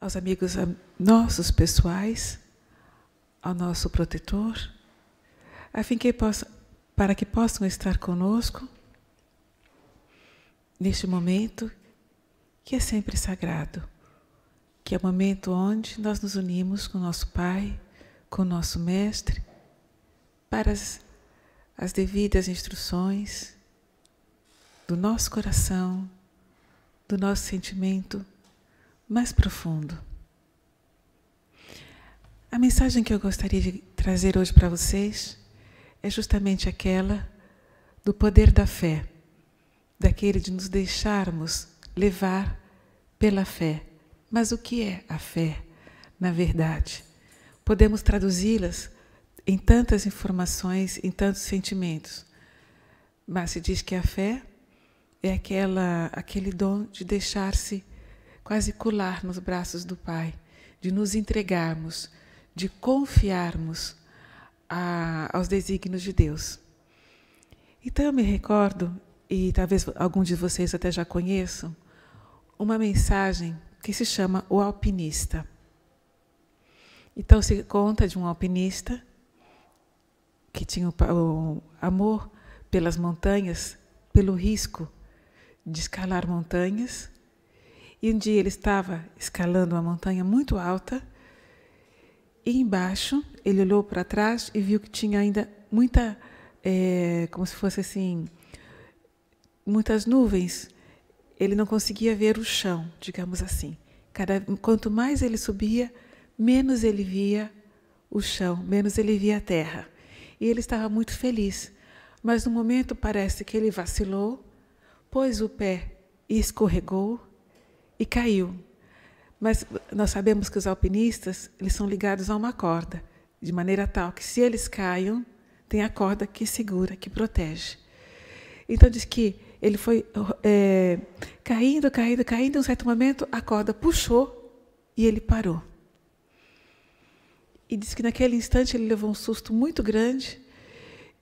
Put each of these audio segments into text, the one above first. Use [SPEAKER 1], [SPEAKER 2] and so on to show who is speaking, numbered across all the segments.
[SPEAKER 1] aos amigos nossos pessoais, ao nosso protetor, para que possam estar conosco neste momento que é sempre sagrado, que é o momento onde nós nos unimos com o nosso Pai, com o nosso Mestre, para as devidas instruções do nosso coração, do nosso sentimento mais profundo. A mensagem que eu gostaria de trazer hoje para vocês é justamente aquela do poder da fé, daquele de nos deixarmos levar pela fé. Mas o que é a fé, na verdade? Podemos traduzi-las em tantas informações, em tantos sentimentos, mas se diz que a fé é aquele dom de deixar-se quase colar nos braços do Pai, de nos entregarmos, de confiarmos aos desígnios de Deus. Então eu me recordo, e talvez alguns de vocês até já conheçam, uma mensagem que se chama O Alpinista. Então se conta de um alpinista que tinha o amor pelas montanhas, pelo risco de escalar montanhas, e um dia ele estava escalando uma montanha muito alta, e embaixo ele olhou para trás e viu que tinha ainda como se fosse assim, muitas nuvens. Ele não conseguia ver o chão, digamos assim. Quanto mais ele subia, menos ele via o chão, menos ele via a terra. E ele estava muito feliz. Mas no momento parece que ele vacilou, pôs o pé e escorregou e caiu. Mas nós sabemos que os alpinistas, eles são ligados a uma corda, de maneira tal que se eles caiam, tem a corda que segura, que protege. Então diz que ele foi caindo, em um certo momento a corda puxou e ele parou. E diz que naquele instante ele levou um susto muito grande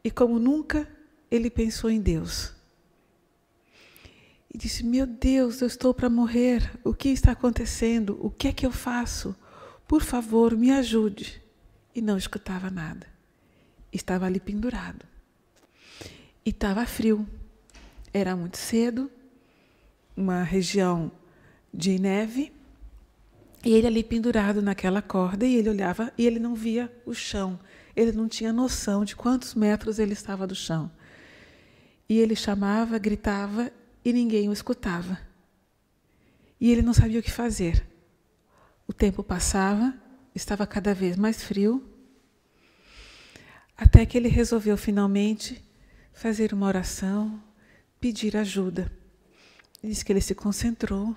[SPEAKER 1] e como nunca ele pensou em Deus. E disse, meu Deus, eu estou para morrer, o que está acontecendo? O que é que eu faço? Por favor, me ajude. E não escutava nada. Estava ali pendurado. E estava frio. Era muito cedo, uma região de neve, e ele ali pendurado naquela corda, e ele olhava e ele não via o chão. Ele não tinha noção de quantos metros ele estava do chão. E ele chamava, gritava, e ninguém o escutava. E ele não sabia o que fazer. O tempo passava, estava cada vez mais frio, até que ele resolveu finalmente fazer uma oração, pedir ajuda. Diz que ele se concentrou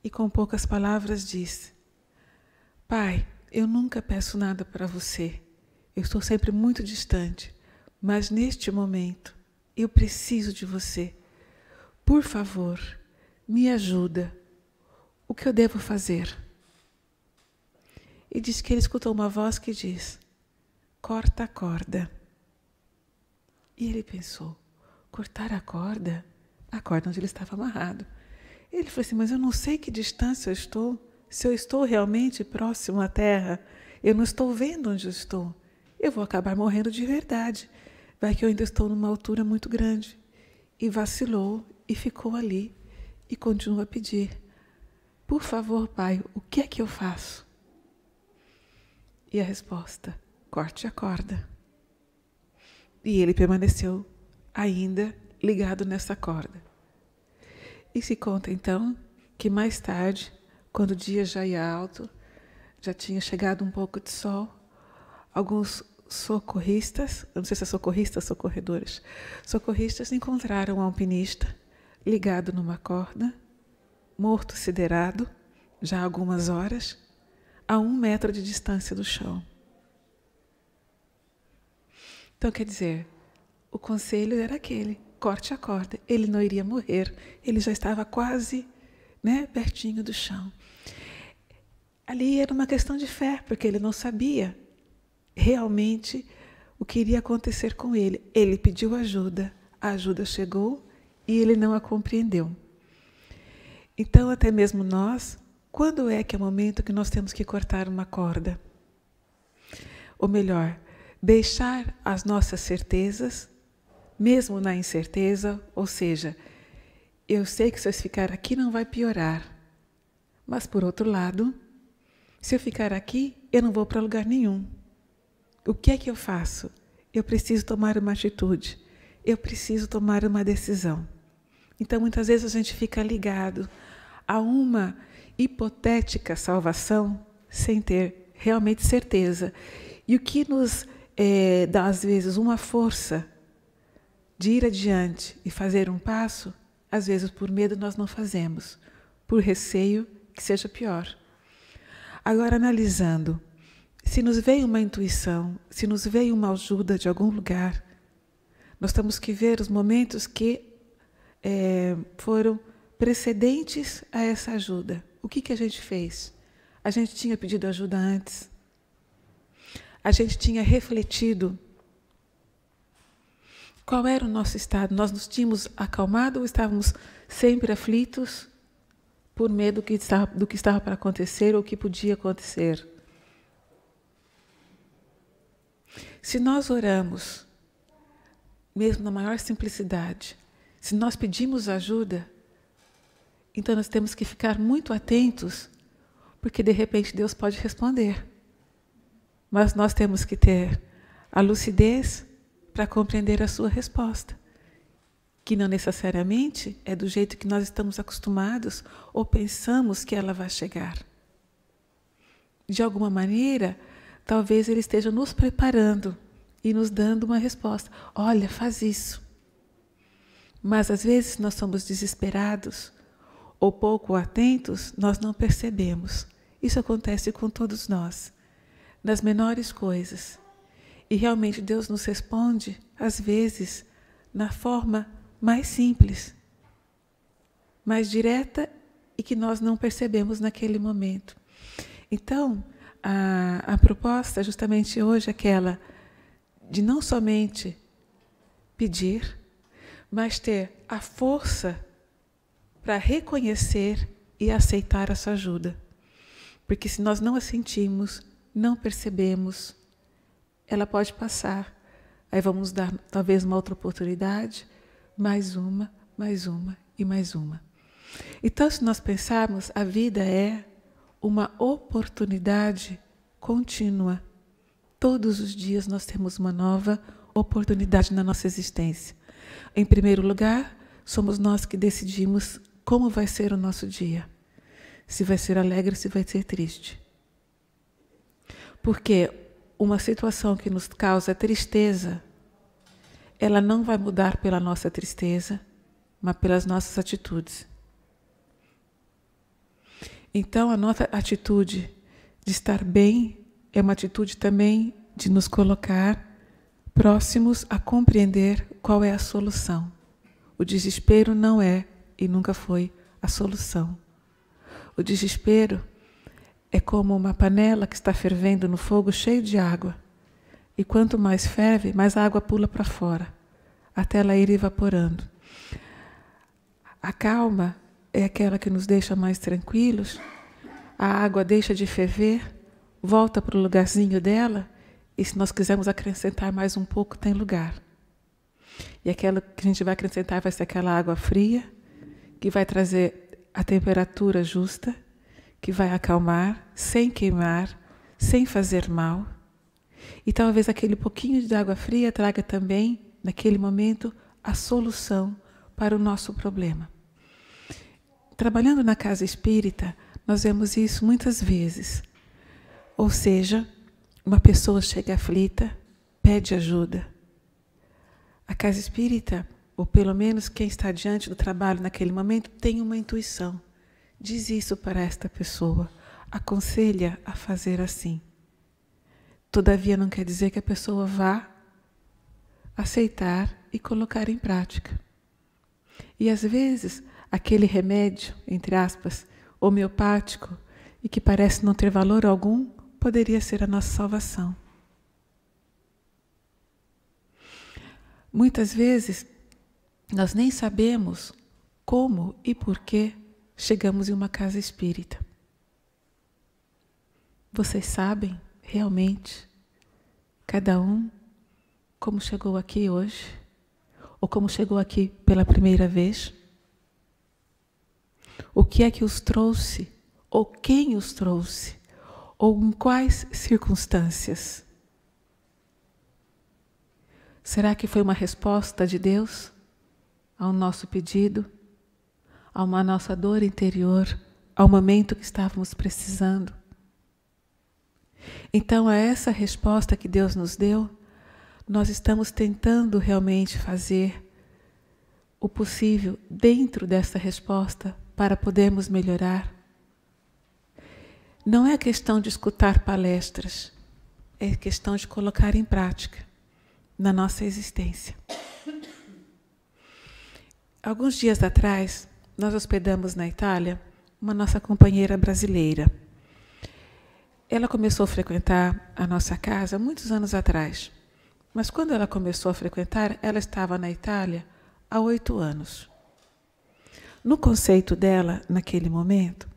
[SPEAKER 1] e com poucas palavras disse, Pai, eu nunca peço nada para você. Eu estou sempre muito distante, mas neste momento eu preciso de você. Por favor, me ajuda. O que eu devo fazer? E diz que ele escutou uma voz que diz, corta a corda. E ele pensou, cortar a corda onde ele estava amarrado. Ele falou assim, mas eu não sei que distância eu estou, se eu estou realmente próximo à terra, eu não estou vendo onde eu estou. Eu vou acabar morrendo de verdade. Vai que eu ainda estou numa altura muito grande. E vacilou e ficou ali e continuou a pedir, por favor, Pai, o que é que eu faço? E a resposta, corte a corda. E ele permaneceu ainda ligado nessa corda. E se conta então que mais tarde, quando o dia já ia alto, já tinha chegado um pouco de sol, alguns socorristas, eu não sei se é socorristas ou socorredores, socorristas encontraram um alpinista ligado numa corda, morto siderado, já há algumas horas, a 1 metro de distância do chão. Então, quer dizer, o conselho era aquele, corte a corda. Ele não iria morrer, ele já estava quase, pertinho do chão. Ali era uma questão de fé, porque ele não sabia realmente o que iria acontecer com ele. Ele pediu ajuda, a ajuda chegou e ele não a compreendeu. Então, até mesmo nós, Quando é que é o momento que nós temos que cortar uma corda? Ou melhor, deixar as nossas certezas, mesmo na incerteza, ou seja, eu sei que se eu ficar aqui não vai piorar, mas por outro lado, se eu ficar aqui, eu não vou para lugar nenhum. O que é que eu faço? Eu preciso tomar uma atitude, eu preciso tomar uma decisão. Então, muitas vezes a gente fica ligado a uma hipotética salvação sem ter realmente certeza. E o que nos dá, às vezes, uma força de ir adiante e fazer um passo, às vezes por medo nós não fazemos, por receio que seja pior. Agora, analisando, se nos veio uma intuição, se nos veio uma ajuda de algum lugar, nós temos que ver os momentos que foram precedentes a essa ajuda. O que a gente fez? A gente tinha pedido ajuda antes? A gente tinha refletido qual era o nosso estado? Nós nos tínhamos acalmado ou estávamos sempre aflitos por medo do que estava para acontecer ou que podia acontecer? Se nós oramos, mesmo na maior simplicidade, se nós pedimos ajuda, então nós temos que ficar muito atentos, porque de repente Deus pode responder. Mas nós temos que ter a lucidez para compreender a sua resposta, que não necessariamente é do jeito que nós estamos acostumados ou pensamos que ela vai chegar. De alguma maneira, talvez Ele esteja nos preparando e nos dando uma resposta. Olha, faz isso. Mas às vezes nós somos desesperados ou pouco atentos, nós não percebemos. Isso acontece com todos nós, nas menores coisas. E realmente Deus nos responde, às vezes, na forma mais simples, mais direta e que nós não percebemos naquele momento. Então, a proposta justamente hoje é aquela de não somente pedir, mas ter a força para reconhecer e aceitar essa ajuda. Porque se nós não a sentimos, não percebemos, ela pode passar. Aí vamos dar talvez uma outra oportunidade, mais uma e mais uma. Então, se nós pensarmos, a vida é uma oportunidade contínua. Todos os dias nós temos uma nova oportunidade na nossa existência. Em primeiro lugar, somos nós que decidimos como vai ser o nosso dia. Se vai ser alegre, se vai ser triste. Porque uma situação que nos causa tristeza, ela não vai mudar pela nossa tristeza, mas pelas nossas atitudes. Então, a nossa atitude de estar bem é uma atitude também de nos colocar próximos a compreender qual é a solução. O desespero não é e nunca foi a solução. O desespero é como uma panela que está fervendo no fogo cheio de água. E quanto mais ferve, mais a água pula para fora, até ela ir evaporando. A calma é aquela que nos deixa mais tranquilos. A água deixa de ferver, volta para o lugarzinho dela, e se nós quisermos acrescentar mais um pouco, tem lugar. E aquela que a gente vai acrescentar vai ser aquela água fria, que vai trazer a temperatura justa, que vai acalmar, sem queimar, sem fazer mal. E talvez aquele pouquinho de água fria traga também, naquele momento, a solução para o nosso problema. Trabalhando na casa espírita, nós vemos isso muitas vezes. Ou seja, uma pessoa chega aflita, pede ajuda. A casa espírita, ou pelo menos quem está diante do trabalho naquele momento, tem uma intuição. Diz isso para esta pessoa, aconselha a fazer assim. Todavia não quer dizer que a pessoa vá aceitar e colocar em prática. E às vezes, aquele remédio, entre aspas, homeopático, e que parece não ter valor algum, poderia ser a nossa salvação. Muitas vezes, nós nem sabemos como e por que chegamos em uma casa espírita. Vocês sabem, realmente, cada um, como chegou aqui hoje? Ou como chegou aqui pela primeira vez? O que é que os trouxe? Ou quem os trouxe? Ou em quais circunstâncias? Será que foi uma resposta de Deus ao nosso pedido, a uma nossa dor interior, ao momento que estávamos precisando? Então, a essa resposta que Deus nos deu, nós estamos tentando realmente fazer o possível dentro dessa resposta para podermos melhorar. Não é questão de escutar palestras, é questão de colocar em prática na nossa existência. Alguns dias atrás, nós hospedamos na Itália uma nossa companheira brasileira. Ela começou a frequentar a nossa casa muitos anos atrás. Mas quando ela começou a frequentar, ela estava na Itália há 8 anos. No conceito dela, naquele momento,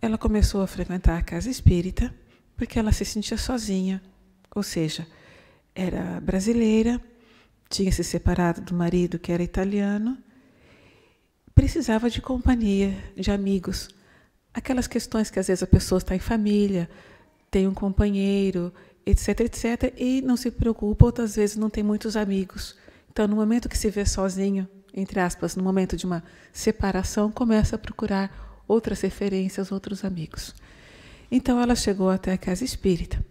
[SPEAKER 1] ela começou a frequentar a casa espírita porque ela se sentia sozinha. Ou seja, era brasileira, tinha se separado do marido que era italiano, precisava de companhia, de amigos. Aquelas questões que às vezes a pessoa está em família, tem um companheiro, etc, etc, e não se preocupa, outras vezes não tem muitos amigos. Então, no momento que se vê sozinho, entre aspas, no momento de uma separação, começa a procurar outras referências, outros amigos. Então, ela chegou até a casa espírita.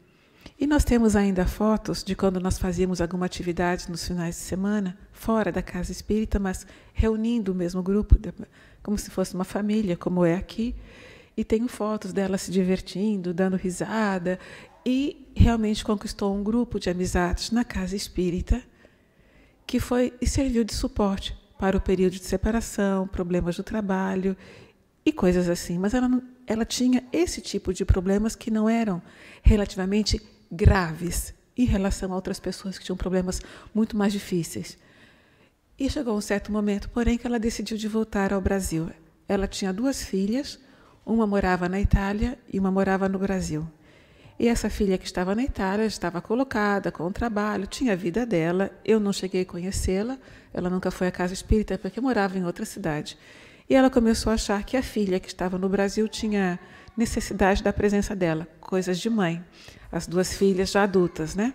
[SPEAKER 1] E nós temos ainda fotos de quando nós fazíamos alguma atividade nos finais de semana, fora da casa espírita, mas reunindo o mesmo grupo, como se fosse uma família, como é aqui. E tenho fotos dela se divertindo, dando risada, e realmente conquistou um grupo de amizades na casa espírita que foi e serviu de suporte para o período de separação, problemas do trabalho e coisas assim. Mas ela tinha esse tipo de problemas que não eram relativamente graves em relação a outras pessoas que tinham problemas muito mais difíceis. E chegou um certo momento, porém, que ela decidiu de voltar ao Brasil. Ela tinha 2 filhas, uma morava na Itália e uma morava no Brasil. E essa filha que estava na Itália estava colocada com o trabalho, tinha a vida dela. Eu não cheguei a conhecê-la, ela nunca foi à casa espírita porque morava em outra cidade. E ela começou a achar que a filha que estava no Brasil tinha necessidade da presença dela, coisas de mãe. As 2 filhas já adultas, né?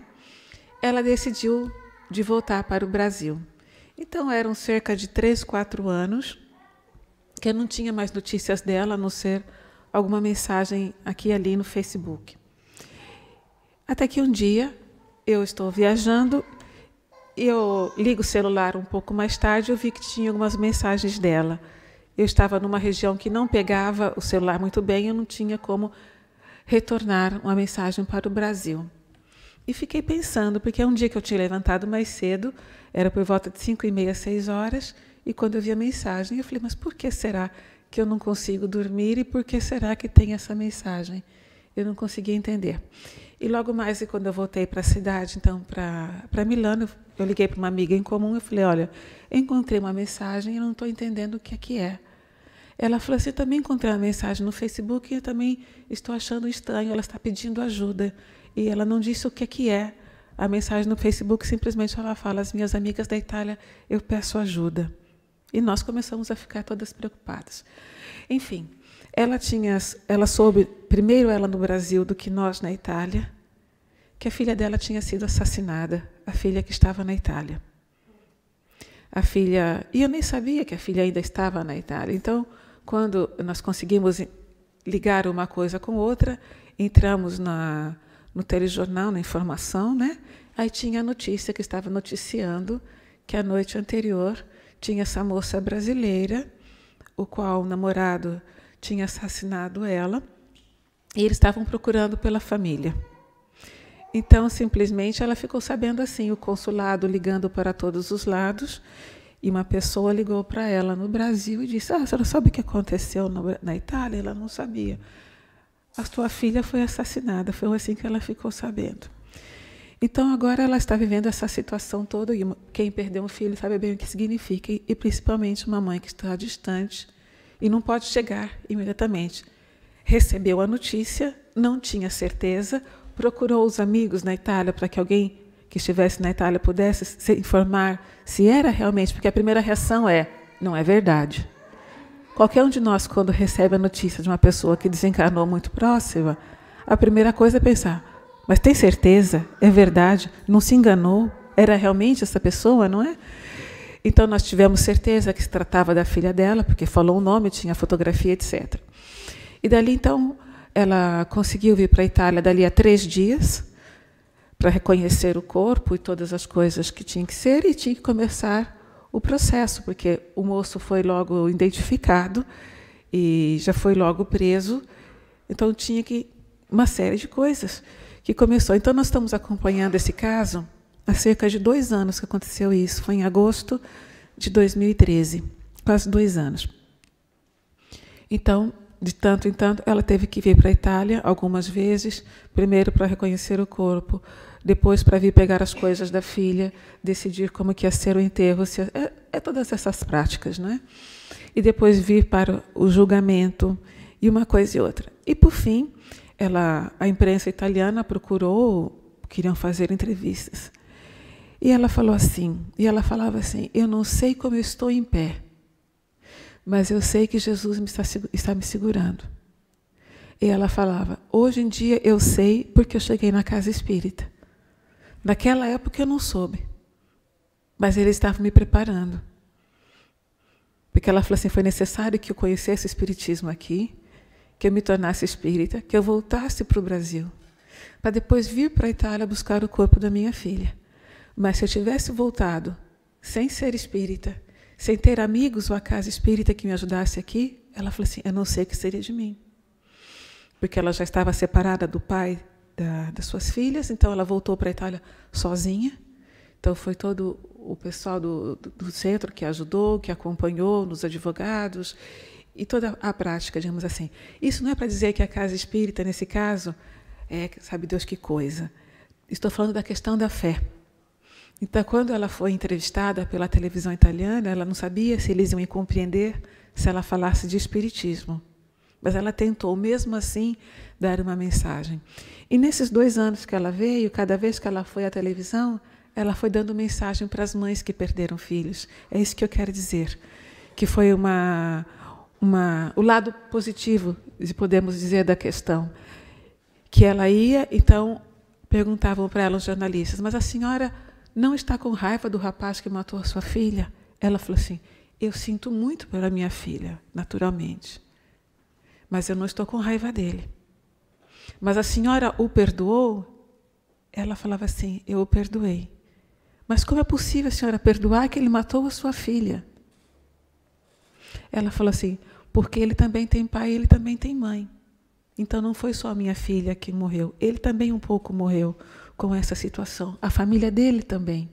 [SPEAKER 1] Ela decidiu de voltar para o Brasil. Então eram cerca de 3, 4 anos que eu não tinha mais notícias dela, a não ser alguma mensagem aqui e ali no Facebook. Até que um dia, eu estou viajando, eu ligo o celular um pouco mais tarde, eu vi que tinha algumas mensagens dela. Eu estava numa região que não pegava o celular muito bem, eu não tinha como retornar uma mensagem para o Brasil. E fiquei pensando, porque é um dia que eu tinha levantado mais cedo, era por volta de 5h30, 6 horas, e quando eu vi a mensagem, eu falei, mas por que será que eu não consigo dormir e por que será que tem essa mensagem? Eu não conseguia entender. E logo mais, quando eu voltei para a cidade, então para Milano, eu liguei para uma amiga em comum e falei, olha, encontrei uma mensagem e eu não estou entendendo o que é. Ela falou assim, eu também encontrei uma mensagem no Facebook e eu também estou achando estranho, ela está pedindo ajuda. E ela não disse o que é. A mensagem no Facebook, simplesmente ela fala, as minhas amigas da Itália, eu peço ajuda. E nós começamos a ficar todas preocupadas. Enfim, ela soube, primeiro ela no Brasil do que nós na Itália, que a filha dela tinha sido assassinada, a filha que estava na Itália. E eu nem sabia que a filha ainda estava na Itália. Então, quando nós conseguimos ligar uma coisa com outra, entramos no telejornal, na informação, né? Aí tinha a notícia que estava noticiando que a noite anterior tinha essa moça brasileira, o qual o namorado tinha assassinado ela, e eles estavam procurando pela família. Então, simplesmente, ela ficou sabendo assim, o consulado ligando para todos os lados, e uma pessoa ligou para ela no Brasil e disse, a senhora sabe o que aconteceu na Itália? Ela não sabia. A sua filha foi assassinada, foi assim que ela ficou sabendo. Então, agora ela está vivendo essa situação toda, e quem perdeu um filho sabe bem o que significa, e principalmente uma mãe que está distante e não pode chegar imediatamente. recebeu a notícia, não tinha certeza, procurou os amigos na Itália para que alguém que estivesse na Itália pudesse se informar se era realmente, porque a primeira reação é, não é verdade. Qualquer um de nós, quando recebe a notícia de uma pessoa que desencarnou muito próxima, a primeira coisa é pensar, mas tem certeza? É verdade? Não se enganou? Era realmente essa pessoa, não é? Então, nós tivemos certeza que se tratava da filha dela, porque falou o nome, tinha fotografia, etc. E dali, então, ela conseguiu vir para a Itália dali a 3 dias, para reconhecer o corpo e todas as coisas que tinham que ser, e tinha que começar o processo, porque o moço foi logo identificado e já foi logo preso, então tinha que uma série de coisas que começou. Então, nós estamos acompanhando esse caso há cerca de 2 anos que aconteceu isso. Foi em agosto de 2013, quase 2 anos. Então, de tanto em tanto, ela teve que vir para a Itália algumas vezes, primeiro para reconhecer o corpo, depois para vir pegar as coisas da filha, decidir como que ia ser o enterro, todas essas práticas, não é? E depois vir para o julgamento, e uma coisa e outra. E, por fim, a imprensa italiana procurou, queriam fazer entrevistas. E ela falou assim, e ela falava assim, eu não sei como eu estou em pé, mas eu sei que Jesus está me segurando. E ela falava, hoje em dia eu sei porque eu cheguei na casa espírita. Naquela época eu não soube, mas ele estava me preparando. Porque ela falou assim, foi necessário que eu conhecesse o espiritismo aqui, que eu me tornasse espírita, que eu voltasse para o Brasil, para depois vir para a Itália buscar o corpo da minha filha. Mas se eu tivesse voltado sem ser espírita, sem ter amigos ou a casa espírita que me ajudasse aqui, ela falou assim, eu não sei o que seria de mim. Porque ela já estava separada do pai das suas filhas, então ela voltou para a Itália sozinha. Então foi todo o pessoal do centro que ajudou, que acompanhou, nos advogados, e toda a prática, digamos assim. Isso não é para dizer que a casa espírita, nesse caso, sabe Deus que coisa. Estou falando da questão da fé. Então, quando ela foi entrevistada pela televisão italiana, ela não sabia se eles iam compreender se ela falasse de espiritismo. Mas ela tentou, mesmo assim, dar uma mensagem. E nesses 2 anos que ela veio, cada vez que ela foi à televisão, ela foi dando mensagem para as mães que perderam filhos. É isso que eu quero dizer. Que foi o lado positivo, se podemos dizer, da questão. Que ela ia, então, perguntavam para ela os jornalistas, mas a senhora não está com raiva do rapaz que matou a sua filha? Ela falou assim, eu sinto muito pela minha filha, naturalmente. Mas eu não estou com raiva dele. Mas a senhora o perdoou? Ela falava assim, eu o perdoei. Mas como é possível a senhora perdoar que ele matou a sua filha? Ela falou assim, porque ele também tem pai e ele também tem mãe. Então não foi só a minha filha que morreu, ele também um pouco morreu com essa situação, a família dele também.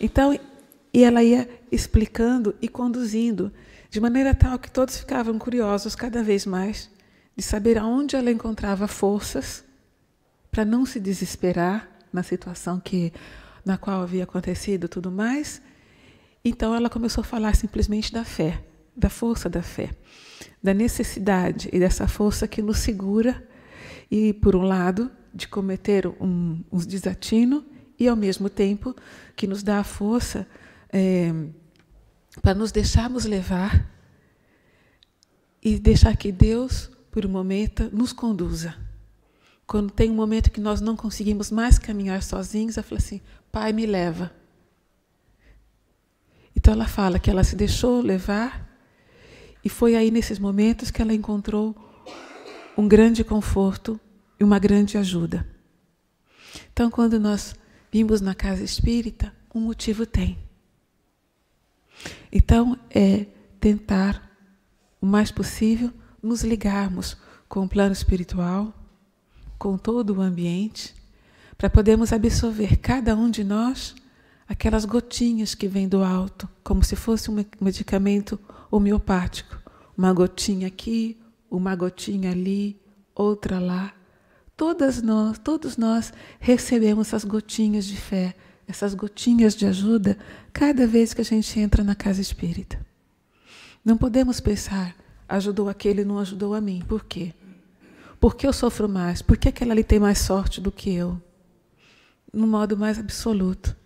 [SPEAKER 1] Então, e ela ia explicando e conduzindo, de maneira tal que todos ficavam curiosos cada vez mais de saber aonde ela encontrava forças para não se desesperar na situação na qual havia acontecido tudo mais. Então ela começou a falar simplesmente da fé, da força da fé, da necessidade e dessa força que nos segura e, por um lado, de cometer um desatino e, ao mesmo tempo, que nos dá a força para nos deixarmos levar e deixar que Deus, por um momento, nos conduza. Quando tem um momento que nós não conseguimos mais caminhar sozinhos, ela fala assim, Pai, me leva. Então ela fala que ela se deixou levar e foi aí nesses momentos que ela encontrou um grande conforto e uma grande ajuda. Então, quando nós vimos na casa espírita, um motivo tem. Então, é tentar, o mais possível, nos ligarmos com o plano espiritual, com todo o ambiente, para podermos absorver cada um de nós aquelas gotinhas que vêm do alto, como se fosse um medicamento homeopático. Uma gotinha aqui, uma gotinha ali, outra lá. Todos nós recebemos essas gotinhas de fé, essas gotinhas de ajuda, cada vez que a gente entra na casa espírita. Não podemos pensar, ajudou aquele e não ajudou a mim. Por quê? Por que eu sofro mais? Por que aquela ali tem mais sorte do que eu? No modo mais absoluto.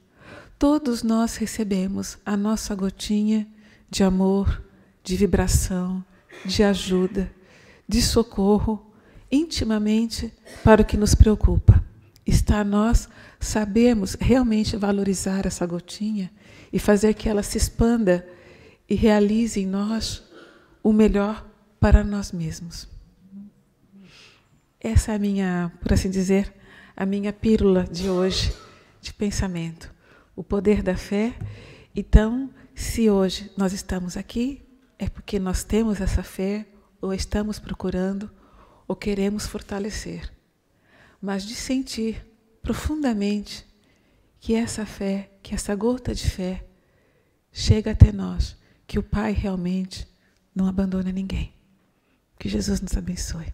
[SPEAKER 1] Todos nós recebemos a nossa gotinha de amor, de vibração, de ajuda, de socorro, intimamente para o que nos preocupa. Está a nós sabermos realmente valorizar essa gotinha e fazer que ela se expanda e realize em nós o melhor para nós mesmos. Essa é a minha, por assim dizer, a minha pílula de hoje, de pensamento. O poder da fé. Então, se hoje nós estamos aqui, é porque nós temos essa fé, ou estamos procurando, ou queremos fortalecer. Mas de sentir profundamente que essa fé, que essa gota de fé, chega até nós, que o Pai realmente não abandona ninguém. Que Jesus nos abençoe.